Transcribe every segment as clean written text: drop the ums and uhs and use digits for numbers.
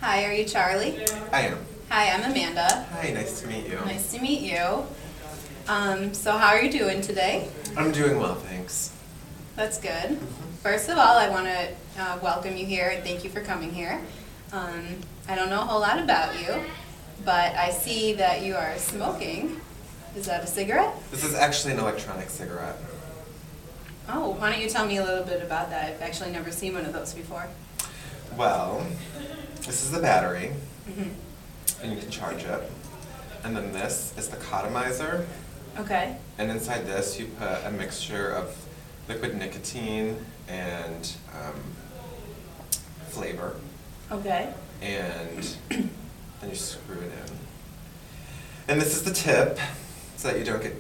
Hi, are you Charlie? I am. Hi, I'm Amanda. Hi, nice to meet you. Nice to meet you. So how are you doing today? I'm doing well, thanks. That's good. First of all, I want to welcome you here and thank you for coming here. I don't know a whole lot about you, but I see that you are smoking. Is that a cigarette? This is actually an electronic cigarette. Oh, why don't you tell me a little bit about that? I've actually never seen one of those before. Well, this is the battery, Mhm. and you can charge it. And then this is the cotomizer, Okay. and inside this you put a mixture of liquid nicotine and flavor, Okay. and then you screw it in. And this is the tip, so that you don't get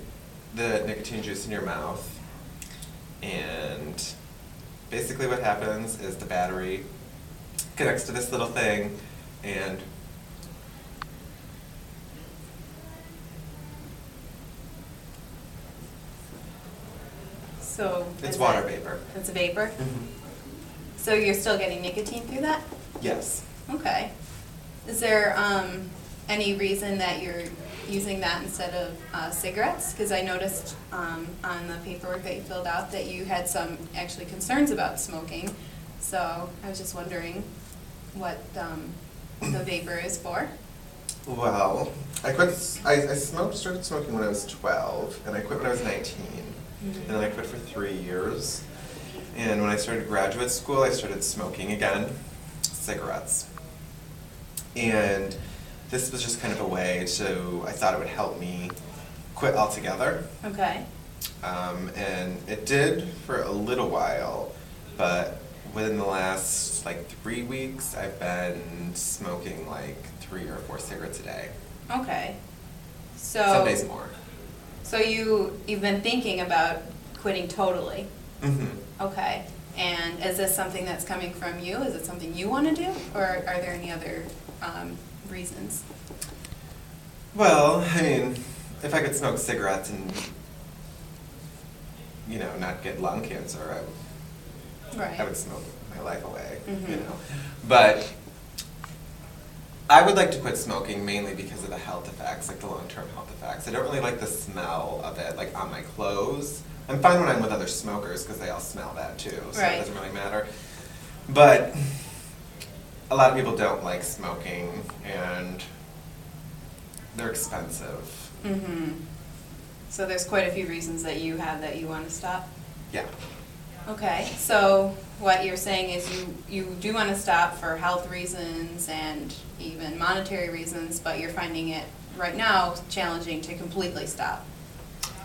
the nicotine juice in your mouth. And basically what happens is the battery connects to this little thing, and So it's is water that- vapor. It's a vapor? So you're still getting nicotine through that? Yes. Okay. Is there any reason that you're using that instead of cigarettes? Because I noticed on the paperwork that you filled out that you had some actually concerns about smoking. So I was just wondering what the vapor is for. Well, I started smoking when I was 12, and I quit when I was 19. And then I quit for 3 years. And when I started graduate school, I started smoking again, cigarettes. And this was just kind of a way I thought it would help me quit altogether. Okay. And it did for a little while, but within the last 3 weeks, I've been smoking 3 or 4 cigarettes a day. Okay. Some days more. So you've been thinking about quitting totally. Mm-hmm. Okay. And is this something that's coming from you? Is it something you want to do? Or are there any other reasons? Well, I mean, if I could smoke cigarettes and, not get lung cancer, I would smoke my life away, Mhm. But I would like to quit smoking mainly because of the health effects, the long-term health effects. I don't really like the smell of it, on my clothes. I'm fine when I'm with other smokers because they all smell that too, so Right. it doesn't really matter. But a lot of people don't like smoking, and they're expensive. Mm-hmm. So there's quite a few reasons that you have that you want to stop? Yeah. Okay, so what you're saying is you do want to stop for health reasons and even monetary reasons, but you're finding it right now challenging to completely stop.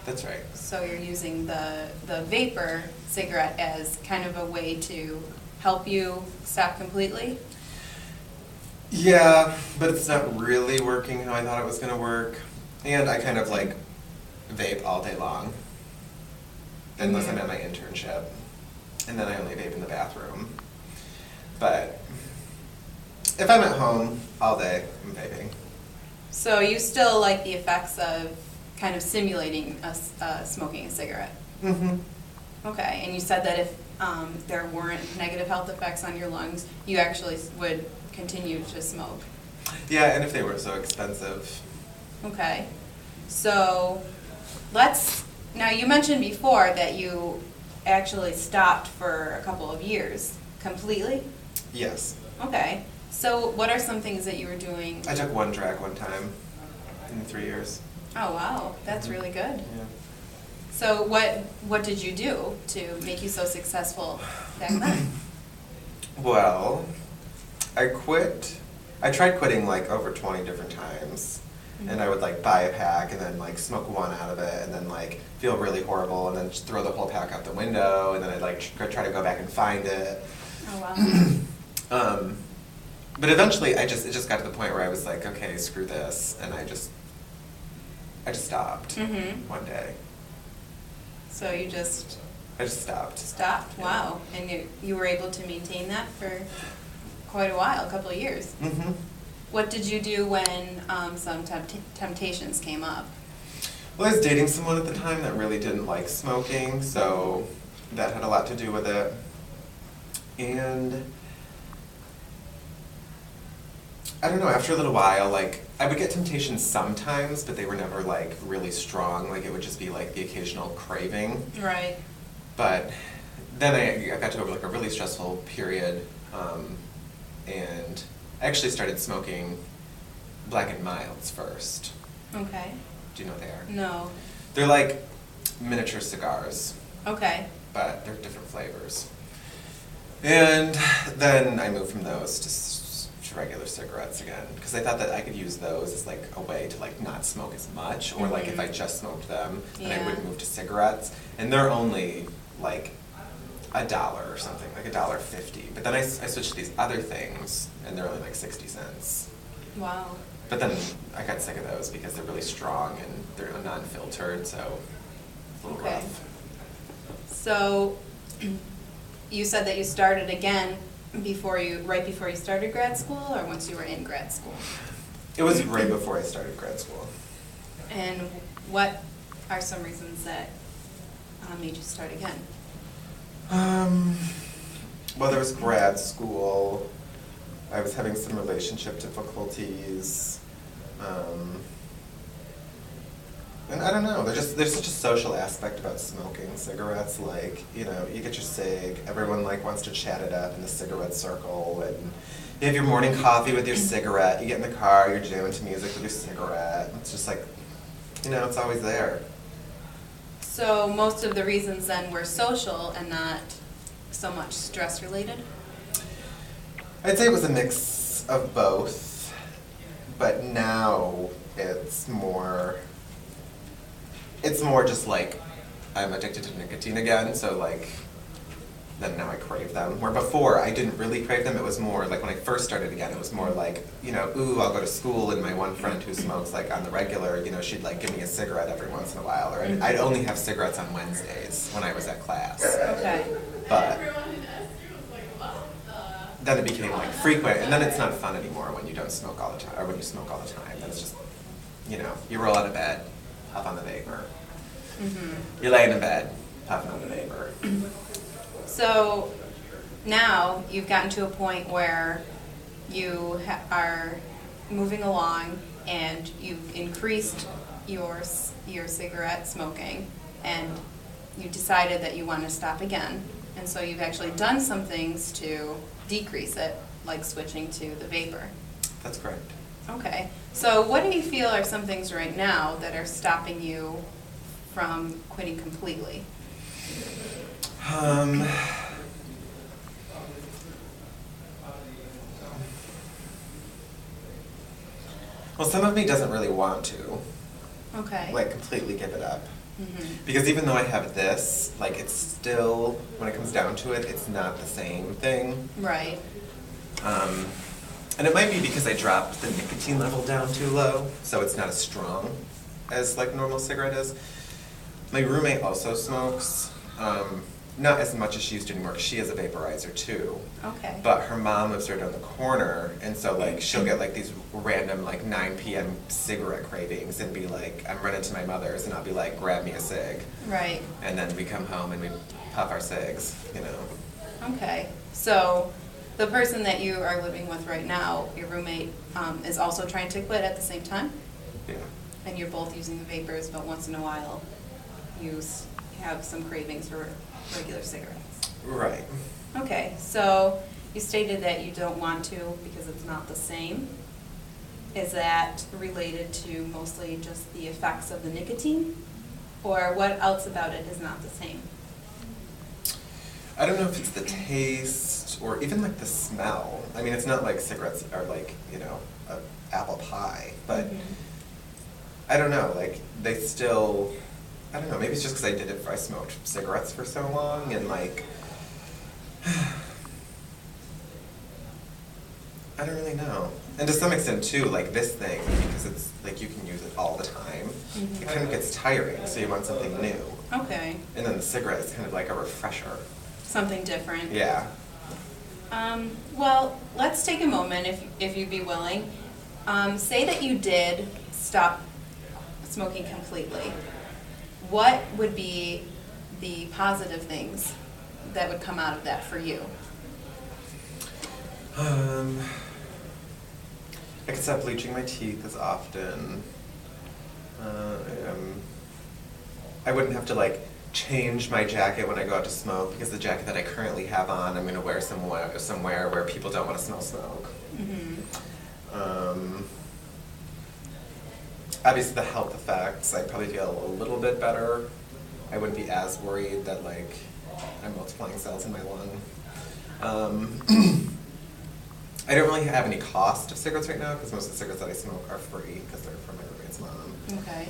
That's right. So you're using the vapor cigarette as kind of a way to help you stop completely? Yeah, but it's not really working how I thought it was going to work. And I kind of vape all day long, unless I'm at my internship. And then I only vape in the bathroom. But if I'm at home all day, I'm vaping. So you still like the effects of kind of simulating smoking a cigarette? Mm-hmm. Okay, and you said that if there weren't negative health effects on your lungs, you actually would continue to smoke? Yeah, and if they weren't so expensive. Okay, so now you mentioned before that you actually stopped for a couple of years completely? Yes. Okay, so what are some things that you were doing? I took one drag one time in 3 years. Oh wow, that's really good. Yeah. So what did you do to make you so successful back then? Well, I tried quitting over 20 different times. And I would buy a pack and then smoke one out of it and then feel really horrible and then just throw the whole pack out the window and then I'd try to go back and find it. Oh wow. But eventually it just got to the point where I was okay, screw this, and I just stopped one day. So you just I just stopped. stopped? Yeah. Wow. And you were able to maintain that for quite a while, a couple of years. Mm-hmm. What did you do when some temptations came up? Well, I was dating someone at the time that really didn't like smoking, so that had a lot to do with it. And I don't know, after a little while, like, I would get temptations sometimes, but they were never, like, really strong. Like, it would just be, like, the occasional craving. Right. But then I got to go, like, a really stressful period, and I actually started smoking Black and Milds first. Okay. Do you know what they are? No. They're like miniature cigars, Okay. but they're different flavors. And then I moved from those to regular cigarettes again, because I thought that I could use those as like a way to like not smoke as much, or like if I just smoked them, then I wouldn't move to cigarettes. And they're only like $1 or something, like $1.50. But then I switched to these other things, and they're only like 60 cents. Wow. But then I got sick of those because they're really strong and they're non-filtered, so it's a little Okay. rough. So, you said that you started again right before you started grad school, or once you were in grad school? It was right before I started grad school. And what are some reasons that made you start again? Well, there was grad school. I was having some relationship difficulties. And I don't know, there's such a social aspect about smoking cigarettes. Like, you know, you get your cig, everyone like wants to chat it up in the cigarette circle, and you have your morning coffee with your cigarette, you get in the car, you're jamming to music with your cigarette. It's just like, you know, it's always there. So most of the reasons then were social and not so much stress related? I'd say it was a mix of both, but now it's more just like I'm addicted to nicotine again, so like then now I crave them. Where before I didn't really crave them, it was more like when I first started again, it was more like, you know, ooh, I'll go to school and my one friend who smokes like on the regular, you know, she'd like give me a cigarette every once in a while, or I'd only have cigarettes on Wednesdays when I was at class. Okay. But then it became like frequent, and then it's not fun anymore when you don't smoke all the time, or when you smoke all the time. Then it's just, you know, you roll out of bed, puff on the vapor. You're laying in bed, puffing on the vapor. So now you've gotten to a point where you are moving along and you've increased your cigarette smoking, and you decided that you want to stop again. And so you've actually done some things to decrease it, like switching to the vapor. That's correct. Okay. So what do you feel are some things right now that are stopping you from quitting completely? Well, some of me doesn't really want to, Okay. like, completely give it up. Because even though I have this, like, it's still, when it comes down to it, it's not the same thing. Right. And it might be because I dropped the nicotine level down too low, so it's not as strong as, like, normal cigarette is. My roommate also smokes, not as much as she used to anymore, because she has a vaporizer too. Okay. But her mom lives right down the corner, and so like she'll get like these random like 9 p.m. cigarette cravings and be like, I'm running to my mother's, and I'll be like, grab me a cig. Right. And then we come home and we puff our cigs, you know. Okay. So the person that you are living with right now, your roommate, is also trying to quit at the same time? Yeah. And you're both using the vapors, but once in a while you have some cravings for regular cigarettes. Right. Okay, so you stated that you don't want to because it's not the same. Is that related to mostly just the effects of the nicotine? Or what else about it is not the same? I don't know if it's the taste or even like the smell. I mean, it's not like cigarettes are like, you know, an apple pie, but I don't know, like they still, I don't know, maybe it's just because I smoked cigarettes for so long, and like, I don't really know. And to some extent too, like this thing, because it's like you can use it all the time, it kind of gets tiring, so you want something new. Okay, And then the cigarette is kind of like a refresher. something different. Yeah. Well, let's take a moment, if you'd be willing. Say that you did stop smoking completely. What would be the positive things that would come out of that for you? I could stop bleaching my teeth as often. I wouldn't have to like change my jacket when I go out to smoke, because the jacket that I currently have on, I'm going to wear somewhere where people don't want to smell smoke. Obviously the health effects, I'd probably feel a little bit better. I wouldn't be as worried that like I'm multiplying cells in my lung. I don't really have any cost of cigarettes right now, because most of the cigarettes that I smoke are free because they're from my roommate's mom. Okay.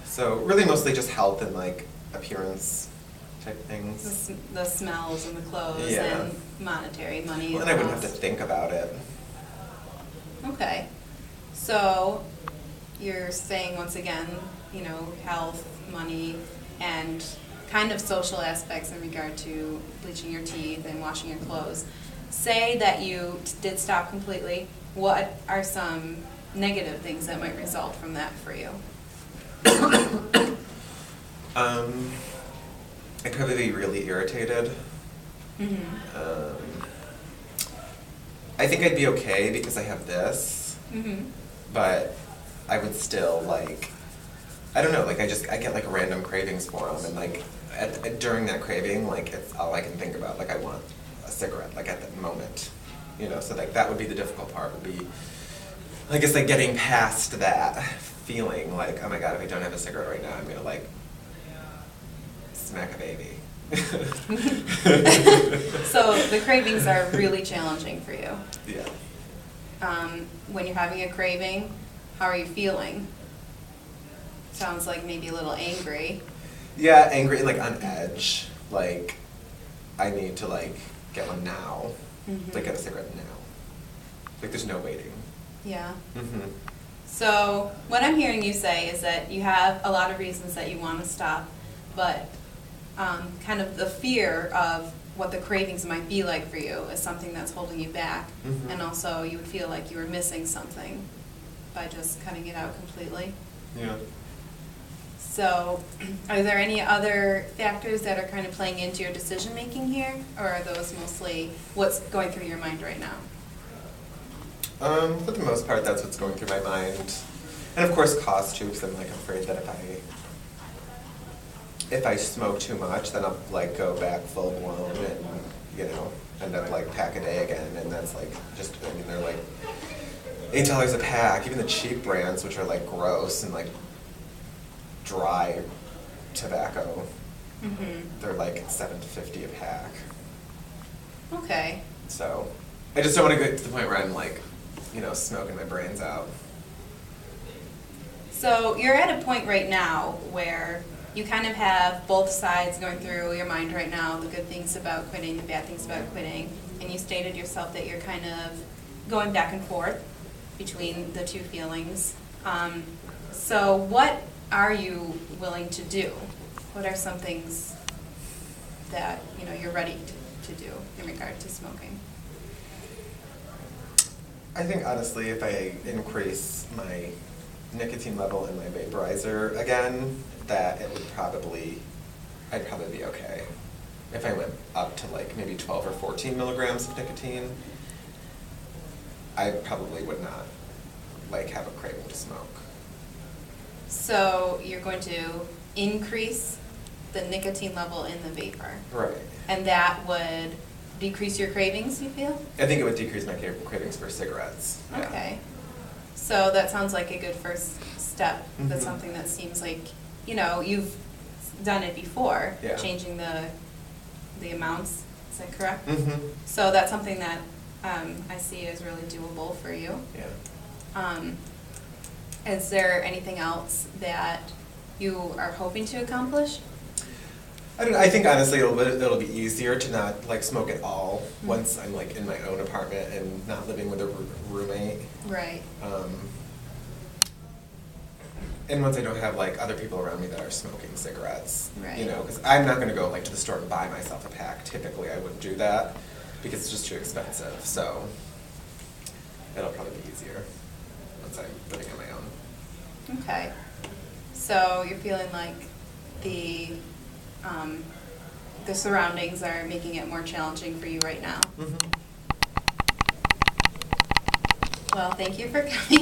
So really mostly just health and like appearance type things. The smells and the clothes Yeah. and monetary money. Well, and I wouldn't have to think about it. Okay. So you're saying once again, health, money, and kind of social aspects in regard to bleaching your teeth and washing your clothes. Say that you did stop completely. What are some negative things that might result from that for you? I'd probably be really irritated. I think I'd be okay because I have this, but I would still like, I don't know, like I get like random cravings for them, and like during that craving, like it's all I can think about. Like I want a cigarette, like at that moment, So like that would be the difficult part. Would be, I guess, like getting past that feeling, like, oh my god, if I don't have a cigarette right now, I'm gonna like smack a baby. So the cravings are really challenging for you. Yeah. When you're having a craving, how are you feeling? Sounds like maybe a little angry. Yeah, angry, like on edge. Like, I need to like get one now. Like get a cigarette now. Like there's no waiting. Yeah. So what I'm hearing you say is that you have a lot of reasons that you want to stop, but kind of the fear of what the cravings might be like for you is something that's holding you back. And also you would feel like you were missing something by just cutting it out completely. Yeah. So are there any other factors that are kind of playing into your decision making here, or are those mostly what's going through your mind right now? For the most part, that's what's going through my mind. And of course cost too, because I'm like afraid that if I smoke too much, then I'll like go back full blown and, end up like pack a day again. And that's like they're like $8 a pack. Even the cheap brands, which are like gross and like dry tobacco, they're like $7.50 a pack. Okay. So I just don't want to get to the point where I'm like, smoking my brains out. So you're at a point right now where you kind of have both sides going through your mind right now, the good things about quitting, the bad things about quitting, and you stated yourself that you're kind of going back and forth between the two feelings. So what are you willing to do? What are some things that you're ready to do in regard to smoking? I think honestly, if I increase my nicotine level in my vaporizer again, that I'd probably be okay. If I went up to like maybe 12 or 14 milligrams of nicotine, I probably would not like have a craving to smoke. So you're going to increase the nicotine level in the vapor. Right. And that would decrease your cravings, you feel? I think it would decrease my cravings for cigarettes. Yeah. Okay. So that sounds like a good first step. That's something that seems like, you've done it before, Yeah. changing the amounts. Is that correct? So that's something that I see as really doable for you. Yeah. Is there anything else that you are hoping to accomplish? I think honestly it'll be easier to not like smoke at all once I'm like in my own apartment and not living with a roommate. Right. And once I don't have like other people around me that are smoking cigarettes, Right. Because I'm not going to go like to the store and buy myself a pack. Typically, I wouldn't do that because it's just too expensive. So it'll probably be easier once I'm living on my own. Okay. So you're feeling like the surroundings are making it more challenging for you right now. Well, thank you for coming.